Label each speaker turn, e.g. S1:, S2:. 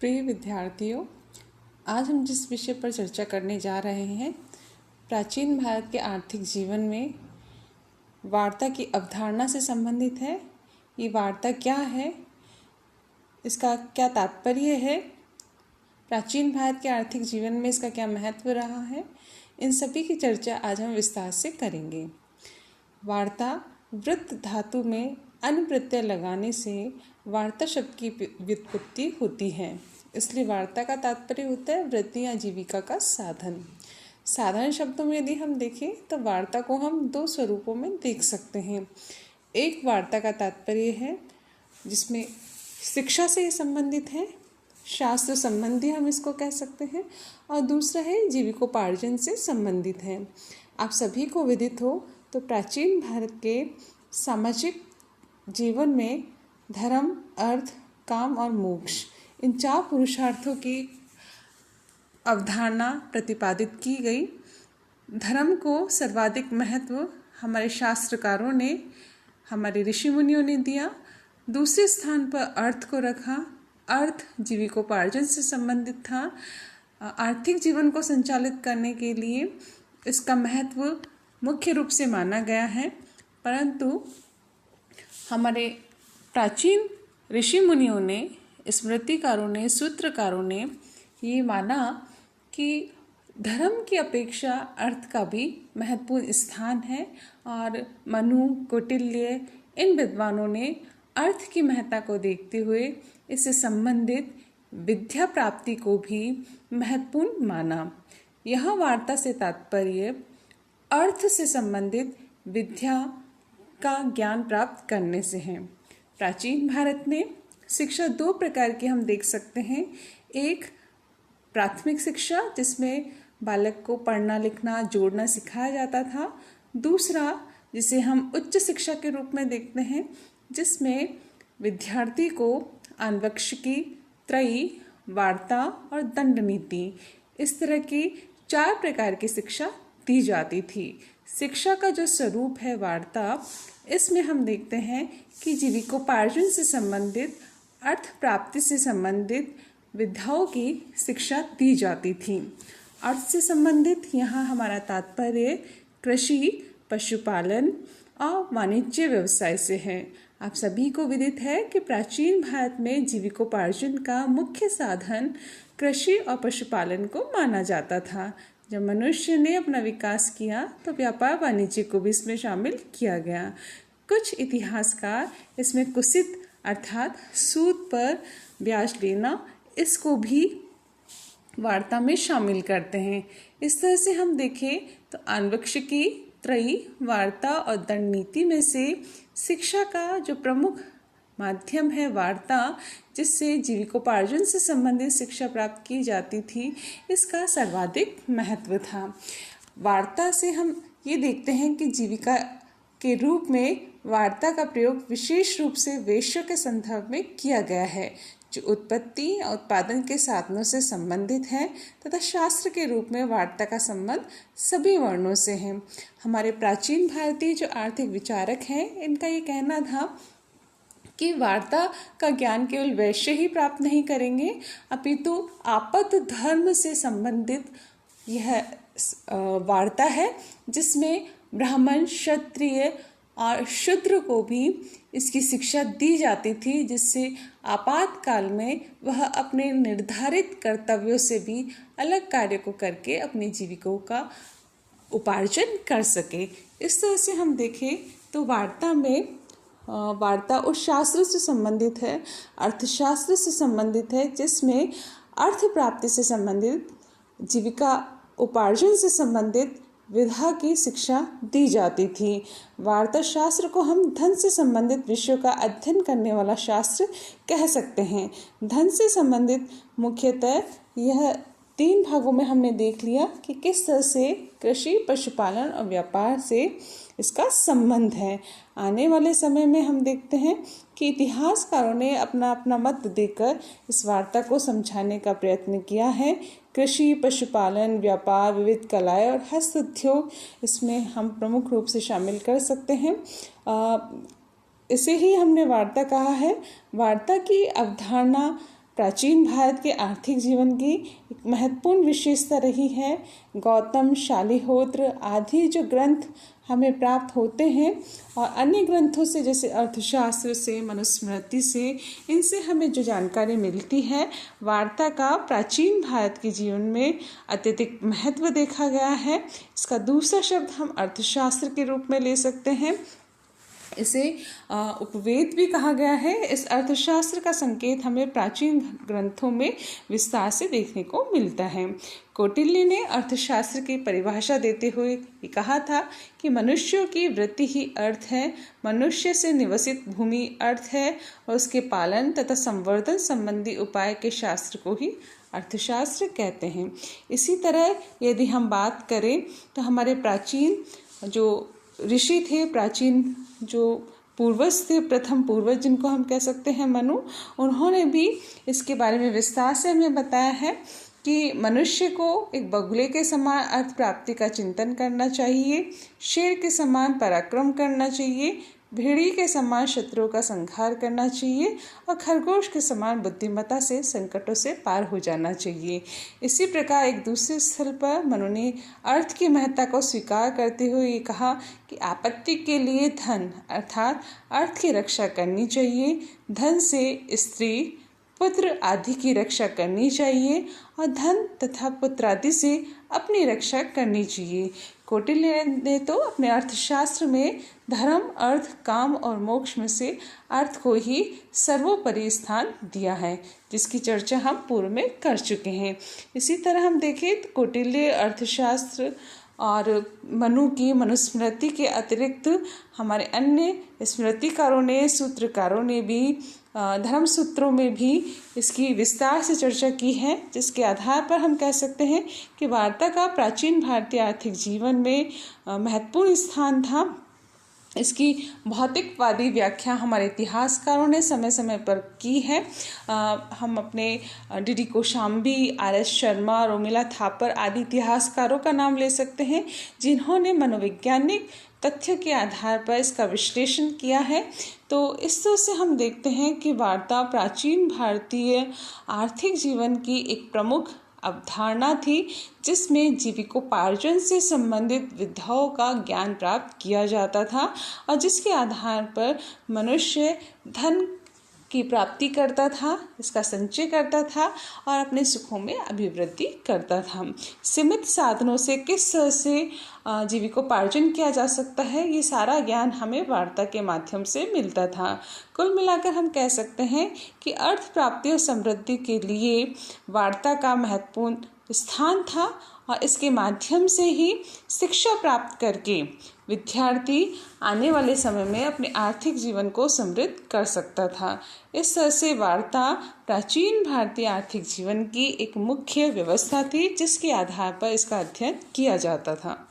S1: प्रिय विद्यार्थियों, आज हम जिस विषय पर चर्चा करने जा रहे हैं प्राचीन भारत के आर्थिक जीवन में वार्ता की अवधारणा से संबंधित है। ये वार्ता क्या है, इसका क्या तात्पर्य है, प्राचीन भारत के आर्थिक जीवन में इसका क्या महत्व रहा है, इन सभी की चर्चा आज हम विस्तार से करेंगे। वार्ता वृत्त धातु में अन प्रत्यय लगाने से वार्ता शब्द की व्युत्पत्ति होती है, इसलिए वार्ता का तात्पर्य होता है वृत्ति या जीविका का साधन। साधारण शब्दों में यदि हम देखें तो वार्ता को हम दो स्वरूपों में देख सकते हैं। एक वार्ता का तात्पर्य है जिसमें शिक्षा से संबंधित है, शास्त्र संबंधी हम इसको कह सकते हैं, और दूसरा है जीविकोपार्जन से संबंधित है। आप सभी को विदित हो तो प्राचीन भारत के सामाजिक जीवन में धर्म, अर्थ, काम और मोक्ष, इन चार पुरुषार्थों की अवधारणा प्रतिपादित की गई। धर्म को सर्वाधिक महत्व हमारे शास्त्रकारों ने, हमारे ऋषि मुनियों ने दिया। दूसरे स्थान पर अर्थ को रखा। अर्थ जीविकोपार्जन से संबंधित था। आर्थिक जीवन को संचालित करने के लिए इसका महत्व मुख्य रूप से माना गया है, परंतु हमारे प्राचीन ऋषि मुनियों ने, स्मृतिकारों ने, सूत्रकारों ने ये माना कि धर्म की अपेक्षा अर्थ का भी महत्वपूर्ण स्थान है, और मनु, कौटिल्य, इन विद्वानों ने अर्थ की महत्ता को देखते हुए इससे संबंधित विद्या प्राप्ति को भी महत्वपूर्ण माना। यह वार्ता से तात्पर्य अर्थ से संबंधित विद्या का ज्ञान प्राप्त करने से है। प्राचीन भारत में शिक्षा दो प्रकार की हम देख सकते हैं। एक प्राथमिक शिक्षा जिसमें बालक को पढ़ना, लिखना, जोड़ना सिखाया जाता था। दूसरा जिसे हम उच्च शिक्षा के रूप में देखते हैं, जिसमें विद्यार्थी को आन्वेक्षिकी, त्रयी, वार्ता और दंड नीति, इस तरह की चार प्रकार की शिक्षा दी जाती थी। शिक्षा का जो स्वरूप है वार्ता, इसमें हम देखते हैं कि जीविकोपार्जन से संबंधित, अर्थ प्राप्ति से संबंधित विद्याओं की शिक्षा दी जाती थी। अर्थ से संबंधित यहाँ हमारा तात्पर्य कृषि, पशुपालन और वाणिज्य व्यवसाय से है। आप सभी को विदित है कि प्राचीन भारत में जीविकोपार्जन का मुख्य साधन कृषि और पशुपालन को माना जाता था। जब मनुष्य ने अपना विकास किया तो व्यापार वाणिज्य को भी इसमें शामिल किया गया। कुछ इतिहासकार इसमें कुसित अर्थात सूद पर ब्याज लेना, इसको भी वार्ता में शामिल करते हैं। इस तरह से हम देखें तो आन्वेक्षिकी, त्रयी, वार्ता और दंड नीति में से शिक्षा का जो प्रमुख माध्यम है वार्ता, जिससे जीविकोपार्जन से संबंधित शिक्षा प्राप्त की जाती थी, इसका सर्वाधिक महत्व था। वार्ता से हम ये देखते हैं कि जीविका के रूप में वार्ता का प्रयोग विशेष रूप से वेश्यों के संदर्भ में किया गया है, जो उत्पत्ति और उत्पादन के साधनों से संबंधित है, तथा शास्त्र के रूप में वार्ता का संबंध सभी वर्णों से है। हमारे प्राचीन भारतीय जो आर्थिक विचारक हैं, इनका ये कहना था कि वार्ता का ज्ञान केवल वैश्य ही प्राप्त नहीं करेंगे, अपितु आपद धर्म से संबंधित यह वार्ता है, जिसमें ब्राह्मण, क्षत्रिय और शूद्र को भी इसकी शिक्षा दी जाती थी, जिससे आपातकाल में वह अपने निर्धारित कर्तव्यों से भी अलग कार्य को करके अपनी जीविका का उपार्जन कर सके। इस तरह से हम देखें तो वार्ता उस शास्त्र से संबंधित है, अर्थशास्त्र से संबंधित है, जिसमें अर्थ प्राप्ति से संबंधित, जीविका उपार्जन से संबंधित विधा की शिक्षा दी जाती थी। वार्ता शास्त्र को हम धन से संबंधित विषयों का अध्ययन करने वाला शास्त्र कह सकते हैं। धन से संबंधित मुख्यतः यह तीन भागों में हमने देख लिया कि किस तरह से कृषि, पशुपालन और व्यापार से इसका संबंध है। आने वाले समय में हम देखते हैं कि इतिहासकारों ने अपना अपना मत देकर इस वार्ता को समझाने का प्रयत्न किया है। कृषि, पशुपालन, व्यापार, विविध कलाएं और हस्त उद्योग, इसमें हम प्रमुख रूप से शामिल कर सकते हैं। इसे ही हमने वार्ता कहा है। वार्ता की अवधारणा प्राचीन भारत के आर्थिक जीवन की एक महत्वपूर्ण विशेषता रही है। गौतम, शालिहोत्र आदि जो ग्रंथ हमें प्राप्त होते हैं और अन्य ग्रंथों से जैसे अर्थशास्त्र से, मनुस्मृति से, इनसे हमें जो जानकारी मिलती है, वार्ता का प्राचीन भारत के जीवन में अत्यधिक महत्व देखा गया है। इसका दूसरा शब्द हम अर्थशास्त्र के रूप में ले सकते हैं। इसे उपवेद भी कहा गया है। इस अर्थशास्त्र का संकेत हमें प्राचीन ग्रंथों में विस्तार से देखने को मिलता है। कौटिल्य ने अर्थशास्त्र की परिभाषा देते हुए ये कहा था कि मनुष्यों की वृत्ति ही अर्थ है, मनुष्य से निवसित भूमि अर्थ है और उसके पालन तथा संवर्धन संबंधी उपाय के शास्त्र को ही अर्थशास्त्र कहते हैं। इसी तरह यदि हम बात करें तो हमारे प्राचीन जो ऋषि थे, प्राचीन जो पूर्वज थे, प्रथम पूर्वज जिनको हम कह सकते हैं मनु, उन्होंने भी इसके बारे में विस्तार से हमें बताया है कि मनुष्य को एक बगुले के समान अर्थ प्राप्ति का चिंतन करना चाहिए, शेर के समान पराक्रम करना चाहिए, भेड़ी के समान शत्रुओं का संहार करना चाहिए और खरगोश के समान बुद्धिमत्ता से संकटों से पार हो जाना चाहिए। इसी प्रकार एक दूसरे स्थल पर मनु ने अर्थ की महत्ता को स्वीकार करते हुए ये कहा कि आपत्ति के लिए धन अर्थात अर्थ की रक्षा करनी चाहिए, धन से स्त्री, पुत्र आदि की रक्षा करनी चाहिए और धन तथा पुत्र आदि से अपनी रक्षा करनी चाहिए। कौटिल्य ने तो अपने अर्थशास्त्र में धर्म, अर्थ, काम और मोक्ष में से अर्थ को ही सर्वोपरि स्थान दिया है, जिसकी चर्चा हम पूर्व में कर चुके हैं। इसी तरह हम देखें तो कौटिल्य अर्थशास्त्र और मनु की मनुस्मृति के अतिरिक्त हमारे अन्य स्मृतिकारों ने, सूत्रकारों ने भी धर्म सूत्रों में भी इसकी विस्तार से चर्चा की है, जिसके आधार पर हम कह सकते हैं कि वार्ता का प्राचीन भारतीय आर्थिक जीवन में महत्वपूर्ण स्थान था। इसकी भौतिकवादी व्याख्या हमारे इतिहासकारों ने समय समय पर की है। हम अपने डी.डी. कौशाम्बी, आर.एस. शर्मा, रोमिला थापर आदि इतिहासकारों का नाम ले सकते हैं, जिन्होंने मनोवैज्ञानिक तथ्य के आधार पर इसका विश्लेषण किया है। तो इस तरह से हम देखते हैं कि वार्ता प्राचीन भारतीय आर्थिक जीवन की एक प्रमुख अवधारणा थी, जिसमें जीविकोपार्जन से संबंधित विधाओं का ज्ञान प्राप्त किया जाता था और जिसके आधार पर मनुष्य धन की प्राप्ति करता था, इसका संचय करता था और अपने सुखों में अभिवृद्धि करता था। सीमित साधनों से किस तरह से जीविकोपार्जन किया जा सकता है, ये सारा ज्ञान हमें वार्ता के माध्यम से मिलता था। कुल मिलाकर हम कह सकते हैं कि अर्थ प्राप्ति और समृद्धि के लिए वार्ता का महत्वपूर्ण स्थान था और इसके माध्यम से ही शिक्षा प्राप्त करके विद्यार्थी आने वाले समय में अपने आर्थिक जीवन को समृद्ध कर सकता था। इस तरह से वार्ता प्राचीन भारतीय आर्थिक जीवन की एक मुख्य व्यवस्था थी, जिसके आधार पर इसका अध्ययन किया जाता था।